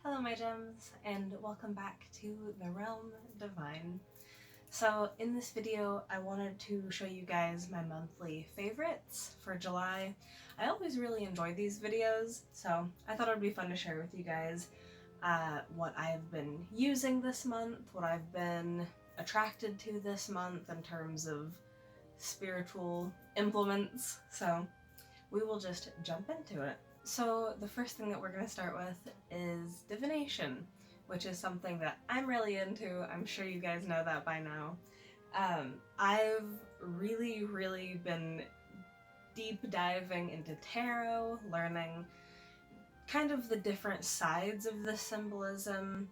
Hello my gems, and welcome back to the Realm Divine. So in this video I wanted to show you guys my monthly favorites for July. I always really enjoy these videos, so I thought it would be fun to share with you guys what I've been using this month, what I've been attracted to this month in terms of spiritual implements. So we will just jump into it. So the first thing that we're going to start with is divination, which is something that I'm really into. I'm sure you guys know that by now. I've really been deep diving into tarot, learning kind of the different sides of the symbolism,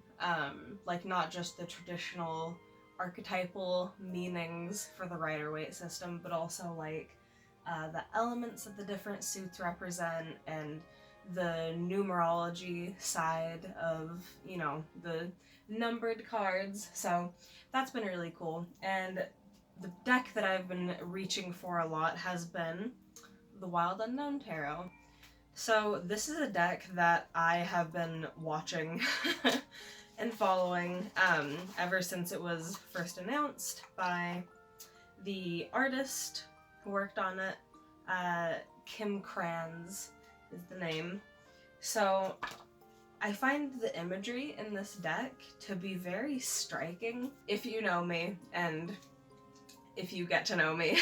like not just the traditional archetypal meanings for the Rider-Waite system, but also like the elements that the different suits represent and the numerology side of, you know, the numbered cards. So that's been really cool. And the deck that I've been reaching for a lot has been the Wild Unknown Tarot. So this is a deck that I have been watching and following ever since it was first announced by the artist who worked on it. Kim Kranz is the name. So I find the imagery in this deck to be very striking. If you know me, and if you get to know me,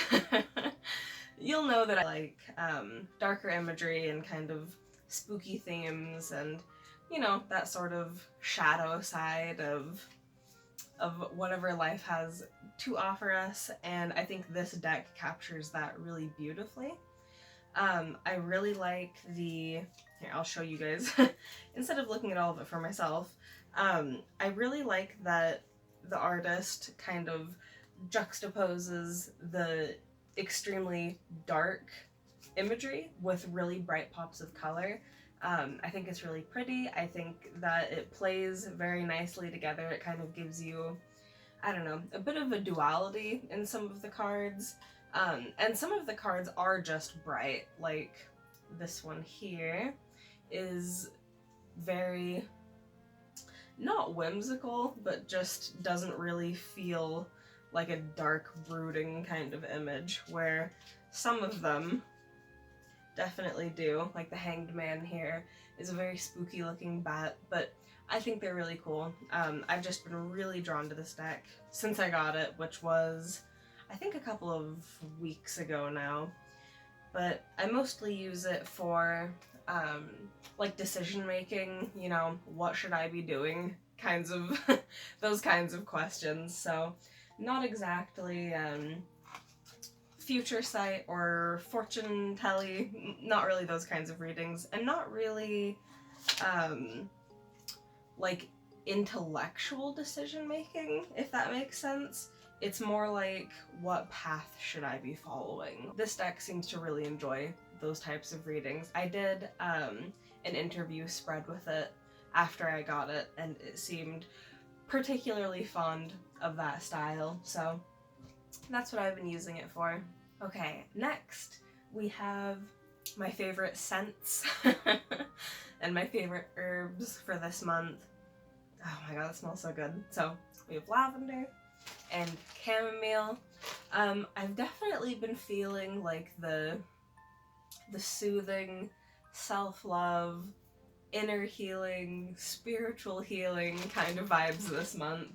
you'll know that I like darker imagery and kind of spooky themes and, you know, that sort of shadow side of whatever life has to offer us, and I think this deck captures that really beautifully. I really like here, I'll show you guys, instead of looking at all of it for myself. I really like that the artist kind of juxtaposes the extremely dark imagery with really bright pops of color. I think it's really pretty. I think that it plays very nicely together. It kind of gives you, I don't know, a bit of a duality in some of the cards. And some of the cards are just bright, like this one here is very, not whimsical, but just doesn't really feel like a dark, brooding kind of image, where some of them definitely do. Like the Hanged Man here is a very spooky looking bat, but I think they're really cool. I've just been really drawn to this deck since I got it, which was, I think, a couple of weeks ago now. But I mostly use it for like decision making, you know, what should I be doing kinds of those kinds of questions. So not exactly future sight or fortune telly, not really those kinds of readings, and not really like intellectual decision making, if that makes sense. It's more like, what path should I be following? This deck seems to really enjoy those types of readings. I did an interview spread with it after I got it, and it seemed particularly fond of that style, so that's what I've been using it for. Okay, next we have my favorite scents and my favorite herbs for this month. Oh my god, it smells so good. So we have lavender and chamomile. I've definitely been feeling like the soothing, self-love, inner healing, spiritual healing kind of vibes this month,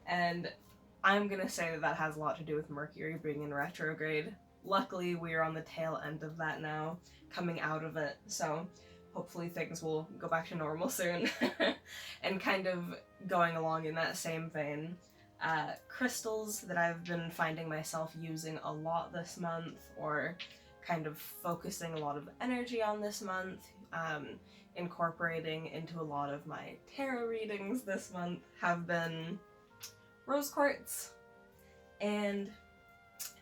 and I'm gonna say that that has a lot to do with Mercury being in retrograde. Luckily, we're on the tail end of that now, coming out of it, so hopefully things will go back to normal soon. And kind of going along in that same vein, crystals that I've been finding myself using a lot this month, or kind of focusing a lot of energy on this month, incorporating into a lot of my tarot readings this month, have been rose quartz and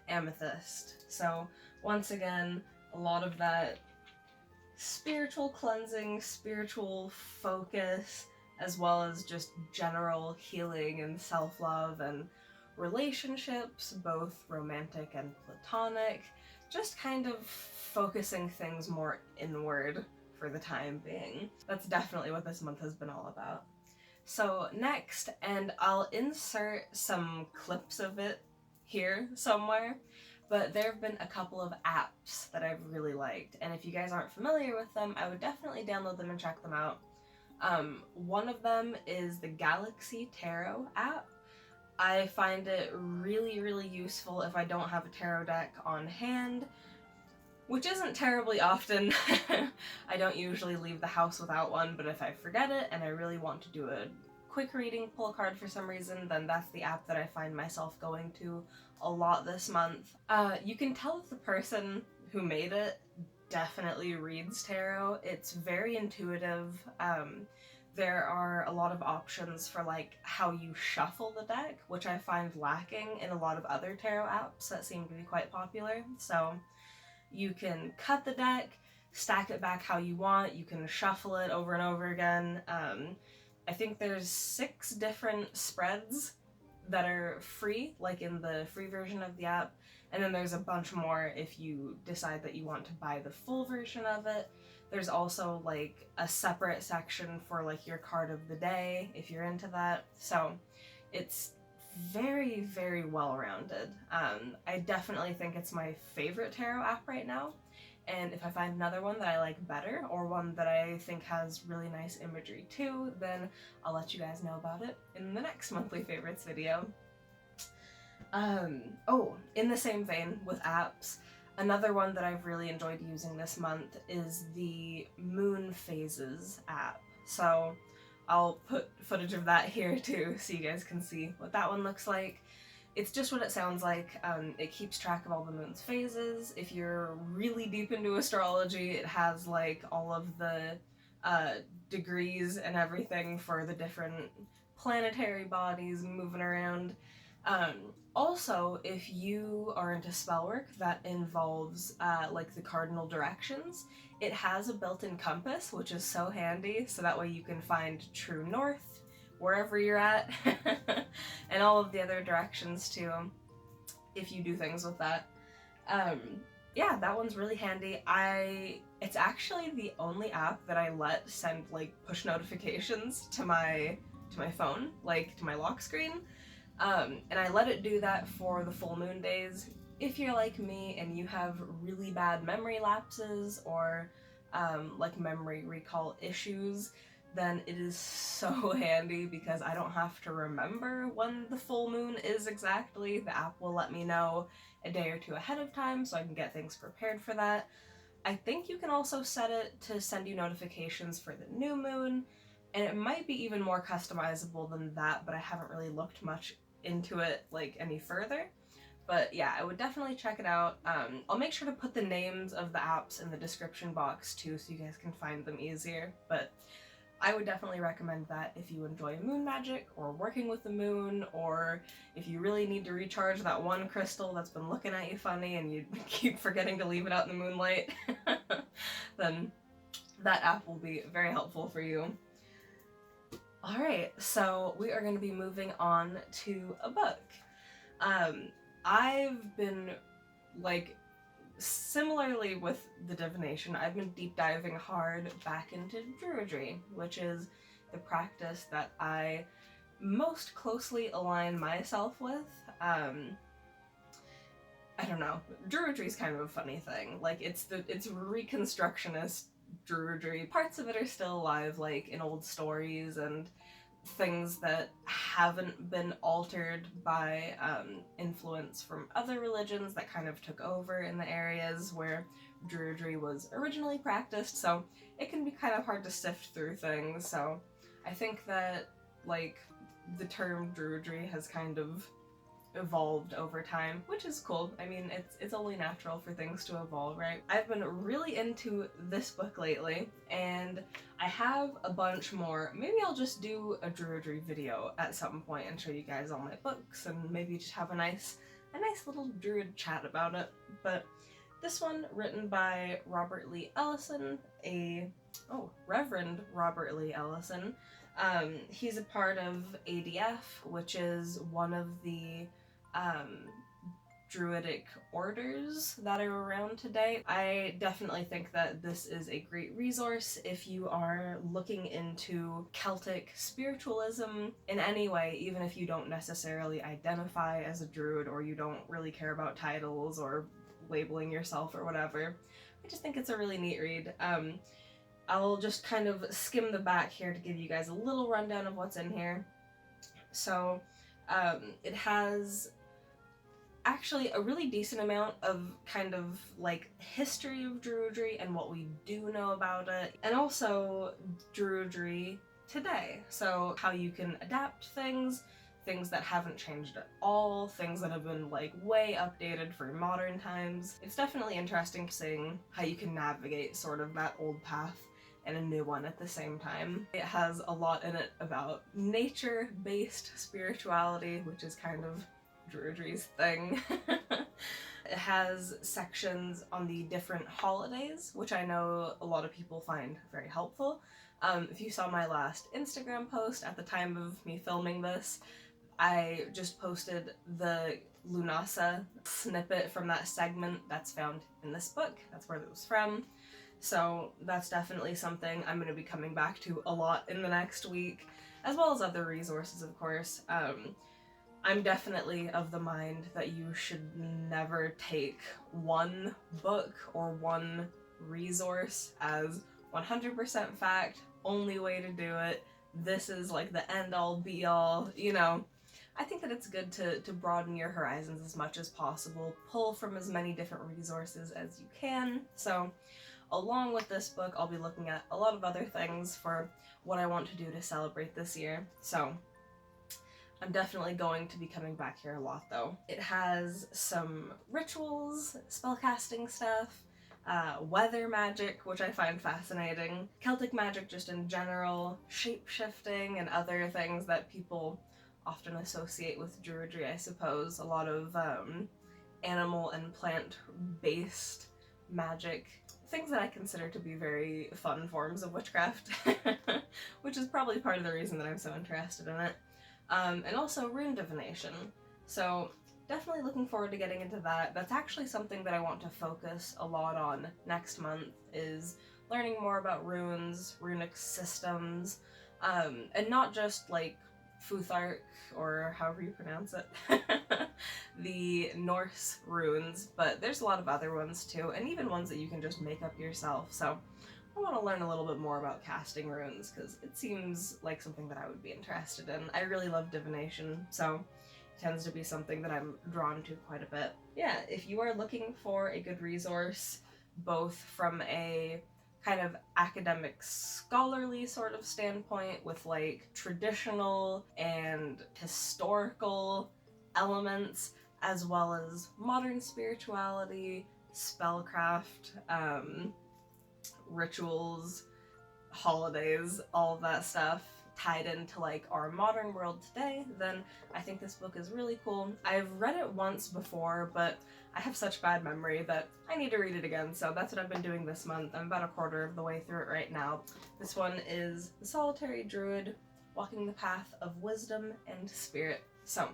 amethyst. So once again, a lot of that spiritual cleansing, spiritual focus, as well as just general healing and self-love and relationships, both romantic and platonic, just kind of focusing things more inward for the time being. That's definitely what this month has been all about. So next, and I'll insert some clips of it here somewhere, but there have been a couple of apps that I've really liked, and if you guys aren't familiar with them, I would definitely download them and check them out. One of them is the Galaxy Tarot app. I find it really, really useful if I don't have a tarot deck on hand, which isn't terribly often. I don't usually leave the house without one, but if I forget it and I really want to do a quick reading, pull a card for some reason, then that's the app that I find myself going to a lot this month. You can tell if the person who made it definitely reads tarot. It's very intuitive. There are a lot of options for like how you shuffle the deck, which I find lacking in a lot of other tarot apps that seem to be quite popular. So you can cut the deck, stack it back how you want, you can shuffle it over and over again. I think there's 6 different spreads that are free, like in the free version of the app, and then there's a bunch more if you decide that you want to buy the full version of it. There's also like a separate section for like your card of the day if you're into that. So it's very, very well-rounded. I definitely think it's my favorite tarot app right now, and if I find another one that I like better, or one that I think has really nice imagery too, then I'll let you guys know about it in the next monthly favorites video. Oh, in the same vein with apps, another one that I've really enjoyed using this month is the Moon Phases app. So I'll put footage of that here too so you guys can see what that one looks like. It's just what it sounds like. It keeps track of all the moon's phases. If you're really deep into astrology, it has like all of the degrees and everything for the different planetary bodies moving around. Also, if you are into spell work that involves like the cardinal directions, it has a built-in compass, which is so handy, so that way you can find true north wherever you're at, and all of the other directions too, if you do things with that. Yeah, that one's really handy. It's actually the only app that I let send like push notifications to my phone, like to my lock screen. And I let it do that for the full moon days. If you're like me and you have really bad memory lapses or like memory recall issues, then it is so handy because I don't have to remember when the full moon is exactly. The app will let me know a day or two ahead of time so I can get things prepared for that. I think you can also set it to send you notifications for the new moon, and it might be even more customizable than that, but I haven't really looked much into it like any further. But yeah, I would definitely check it out. I'll make sure to put the names of the apps in the description box too so you guys can find them easier, but I would definitely recommend that if you enjoy moon magic or working with the moon, or if you really need to recharge that one crystal that's been looking at you funny and you keep forgetting to leave it out in the moonlight, then that app will be very helpful for you. Alright, so we are going to be moving on to a book. I've been, like, similarly with the divination, I've been deep diving hard back into Druidry, which is the practice that I most closely align myself with. I don't know, Druidry is kind of a funny thing. Like, it's Reconstructionist Druidry. Parts of it are still alive, like in old stories and things that haven't been altered by influence from other religions that kind of took over in the areas where Druidry was originally practiced, so it can be kind of hard to sift through things. So I think that, like, the term Druidry has kind of evolved over time, which is cool. I mean, it's only natural for things to evolve, right? I've been really into this book lately, and I have a bunch more. Maybe I'll just do a Druidry video at some point and show you guys all my books, and maybe just have a nice little Druid chat about it. But this one, written by Robert Lee Ellison, Reverend Robert Lee Ellison. He's a part of ADF, which is one of the druidic orders that are around today. I definitely think that this is a great resource if you are looking into Celtic spiritualism in any way, even if you don't necessarily identify as a druid or you don't really care about titles or labeling yourself or whatever. I just think it's a really neat read. I'll just kind of skim the back here to give you guys a little rundown of what's in here. So it has actually a really decent amount of kind of like history of druidry and what we do know about it, and also druidry today. So how you can adapt things that haven't changed at all, things that have been like way updated for modern times. It's definitely interesting seeing how you can navigate sort of that old path and a new one at the same time. It has a lot in it about nature-based spirituality, which is kind of druidry's thing. It has sections on the different holidays, which I know a lot of people find very helpful. If you saw my last Instagram post at the time of me filming this, I just posted the Lunasa snippet from that segment that's found in this book. That's where it was from. So that's definitely something I'm going to be coming back to a lot in the next week, as well as other resources, of course. I'm definitely of the mind that you should never take one book or one resource as 100% fact, only way to do it, this is like the end-all be-all, you know. I think that it's good to broaden your horizons as much as possible, pull from as many different resources as you can. So along with this book, I'll be looking at a lot of other things for what I want to do to celebrate this year. So I'm definitely going to be coming back here a lot though. It has some rituals, spellcasting stuff, weather magic, which I find fascinating, Celtic magic just in general, shape-shifting, and other things that people often associate with druidry, I suppose. A lot of animal and plant-based magic, things that I consider to be very fun forms of witchcraft, which is probably part of the reason that I'm so interested in it. And also rune divination. So definitely looking forward to getting into that. That's actually something that I want to focus a lot on next month, is learning more about runes, runic systems, and not just like Futhark, or however you pronounce it, the Norse runes, but there's a lot of other ones too, and even ones that you can just make up yourself. So I want to learn a little bit more about casting runes, because it seems like something that I would be interested in. I really love divination, so it tends to be something that I'm drawn to quite a bit. Yeah, if you are looking for a good resource, both from a kind of academic scholarly sort of standpoint with like traditional and historical elements, as well as modern spirituality, spellcraft, rituals, holidays, all of that stuff tied into like our modern world today, then I think this book is really cool. I've read it once before, but I have such bad memory that I need to read it again, so that's what I've been doing this month. I'm about a quarter of the way through it right now. This one is The Solitary Druid, Walking the Path of Wisdom and Spirit. So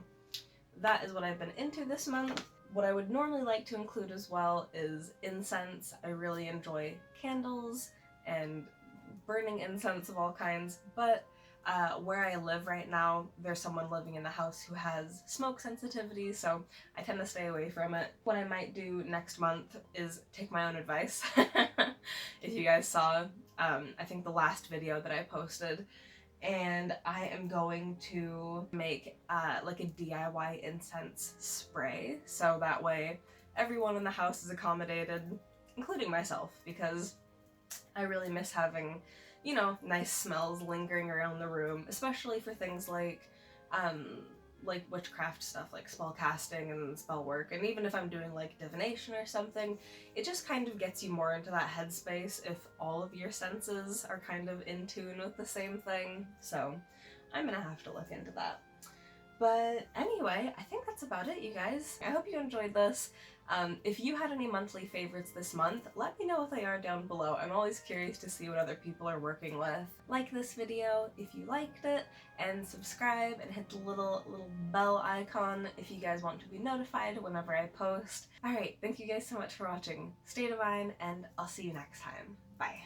that is what I've been into this month. What I would normally like to include as well is incense. I really enjoy candles and burning incense of all kinds, but where I live right now, there's someone living in the house who has smoke sensitivity, so I tend to stay away from it. What I might do next month is take my own advice. If you guys saw, I think the last video that I posted, and I am going to make like a DIY incense spray, so that way everyone in the house is accommodated, including myself, because I really miss having, you know, nice smells lingering around the room, especially for things like witchcraft stuff, like spell casting and spell work, and even if I'm doing like divination or something, it just kind of gets you more into that headspace if all of your senses are kind of in tune with the same thing, so I'm gonna have to look into that. But anyway, I think that's about it, you guys. I hope you enjoyed this. If you had any monthly favorites this month, let me know what they are down below. I'm always curious to see what other people are working with. Like this video if you liked it, and subscribe and hit the little bell icon if you guys want to be notified whenever I post. Alright, thank you guys so much for watching. Stay divine, and I'll see you next time. Bye.